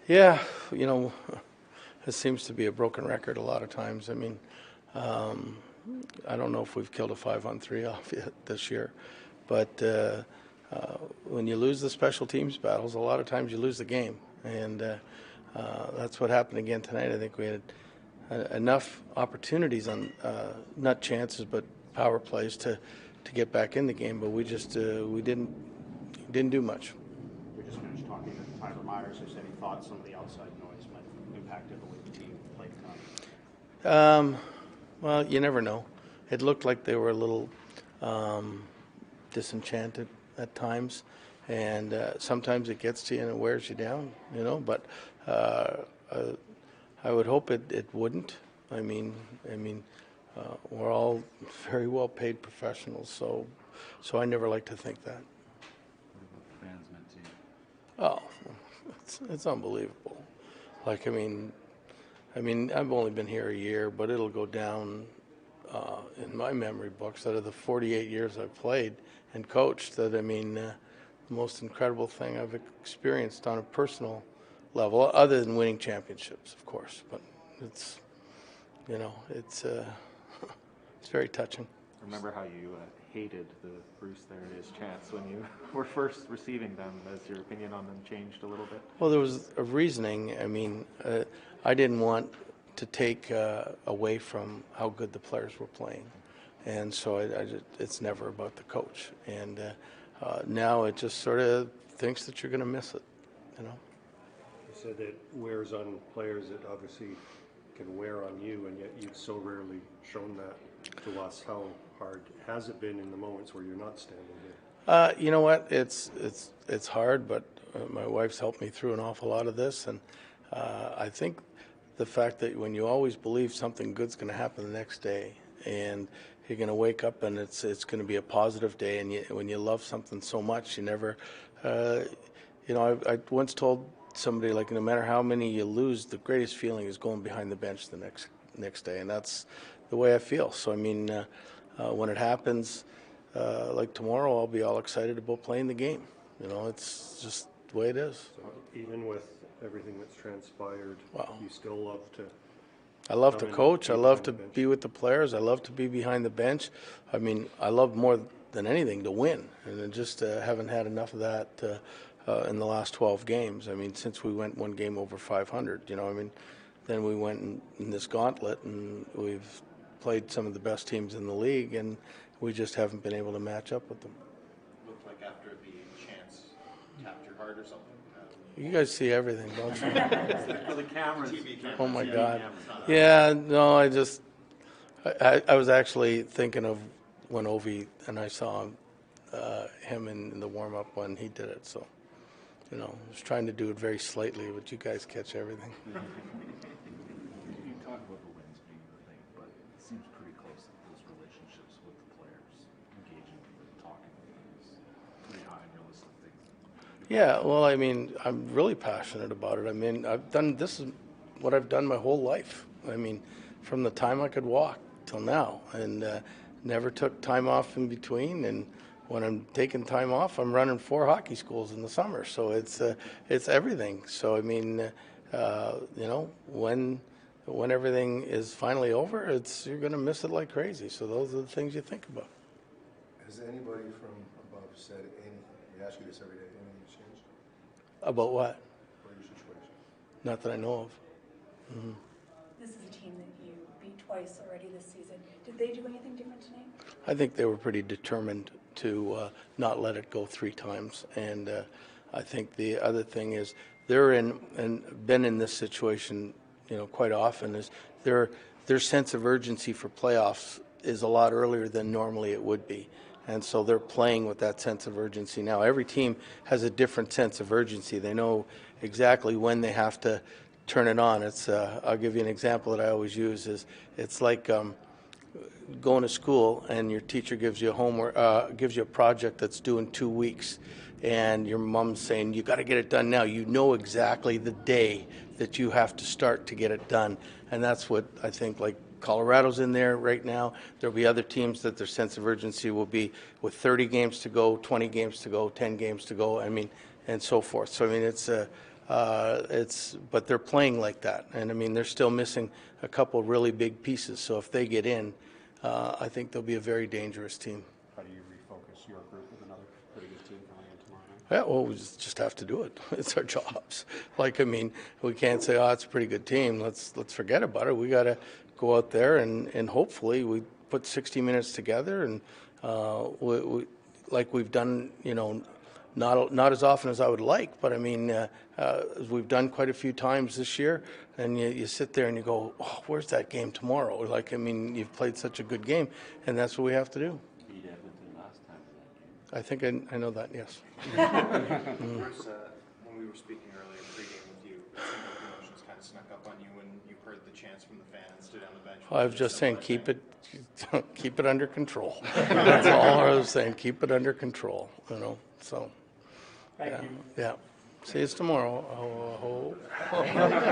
Yeah, you know, it seems to be a broken record a lot of times. I mean, um, I don't know if we've killed a 5-on-3 off yet this year, but when you lose the special teams battles, a lot of times you lose the game, and that's what happened again tonight. I think we had enough opportunities on not chances but power plays to get back in the game, but we just we didn't do much. We just finished talking to Tyler Myers, who said he thought some of the outside noise might have impacted the way the team played tonight. Well, you never know. It looked like they were a little disenchanted at times, and sometimes it gets to you and it wears you down, you know. But I would hope it wouldn't. I mean, we're all very well paid professionals, so I never like to think that. What have the fans meant to you? Oh, it's unbelievable. Like, I mean, I've only been here a year, but it'll go down in my memory books out of the 48 years I've played and coached. That the most incredible thing I've experienced on a personal level, other than winning championships, of course. But it's, you know, it's very touching. Remember how you hated the Bruce There It Is chants when you were first receiving them? Has your opinion on them changed a little bit? Well, there was a reasoning. I didn't want to take away from how good the players were playing, and so it's never about the coach. And now it just sort of thinks that you're going to miss it, you know. You said it wears on players. It obviously can wear on you, and yet you've so rarely shown that to us. How hard has it been in the moments where you're not standing here? You know what? It's hard, but my wife's helped me through an awful lot of this, and I think the fact that when you always believe something good's going to happen the next day, and you're going to wake up and it's going to be a positive day, and when you love something so much, you never, I once told somebody, like, no matter how many you lose, the greatest feeling is going behind the bench the next day, and that's the way I feel. So when it happens, like tomorrow, I'll be all excited about playing the game. You know, it's just the way it is. So even with everything that's transpired, Wow. you still love to. I love to come in coach. I and be love behind to the bench? be with the players. I love to be behind the bench. I love more than anything to win, and I just haven't had enough of that in the last 12 games. Since we went one game over 500, then we went in this gauntlet, and we've played some of the best teams in the league, and we just haven't been able to match up with them. Looked like after the chance tapped your heart or something. You guys see everything, don't you? For the cameras. Oh my God. Yeah, no, I was actually thinking of when Ovi and I saw him in the warm-up when he did it. So, I was trying to do it very slightly, but you guys catch everything. You talk about the wins being the thing, but it seems pretty close that those relationships with the players, engaging with them, talking with them, is pretty high on your list of things. Yeah, well, I'm really passionate about it. This is what I've done my whole life. From the time I could walk till now, and never took time off in between. And when I'm taking time off, I'm running 4 hockey schools in the summer. So it's everything. So when everything is finally over, you're going to miss it like crazy. So those are the things you think about. Has anybody from above said anything? We ask you this every day. Anything's changed About what? for your situation? Not that I know of. Mm-hmm. This is a team that you beat twice already this season. Did they do anything different tonight? I think they were pretty determined to not let it go 3 times. And I think the other thing is they're in and been in this situation, quite often, is their sense of urgency for playoffs is a lot earlier than normally it would be. And so they're playing with that sense of urgency now. Every team has a different sense of urgency. They know exactly when they have to turn it on. I'll give you an example that I always use. It's like going to school and your teacher gives you gives you a project that's due in 2 weeks, and your mom's saying you got to get it done now. You know exactly the day that you have to start to get it done, and that's what I think. Like Colorado's in there right now. There'll be other teams that their sense of urgency will be with 30 games to go, 20 games to go, 10 games to go. And so forth. So it's But they're playing like that, and I mean they're still missing a couple really big pieces. So if they get in, I think they'll be a very dangerous team. How do you refocus your group with another pretty good team coming in tomorrow night? Yeah, well, we just have to do it. It's our jobs. Like, I mean, we can't say, oh, it's a pretty good team. Let's forget about it. We got to go out there and hopefully we put 60 minutes together and like we've done, not as often as I would like, but I mean, we've done quite a few times this year, and you sit there and you go, oh, where's that game tomorrow? Like, I mean, you've played such a good game, and that's what we have to do. Beat Edmonton last time in that game. I think I know that, yes. Bruce, when we were speaking earlier, pregame with you, it seemed like emotions kind of snuck up on you when you heard the chants from the fans, stood on the bench. I was just saying, keep it under control. That's all I was saying. Keep it under control. So. Thank you. Yeah. See you tomorrow.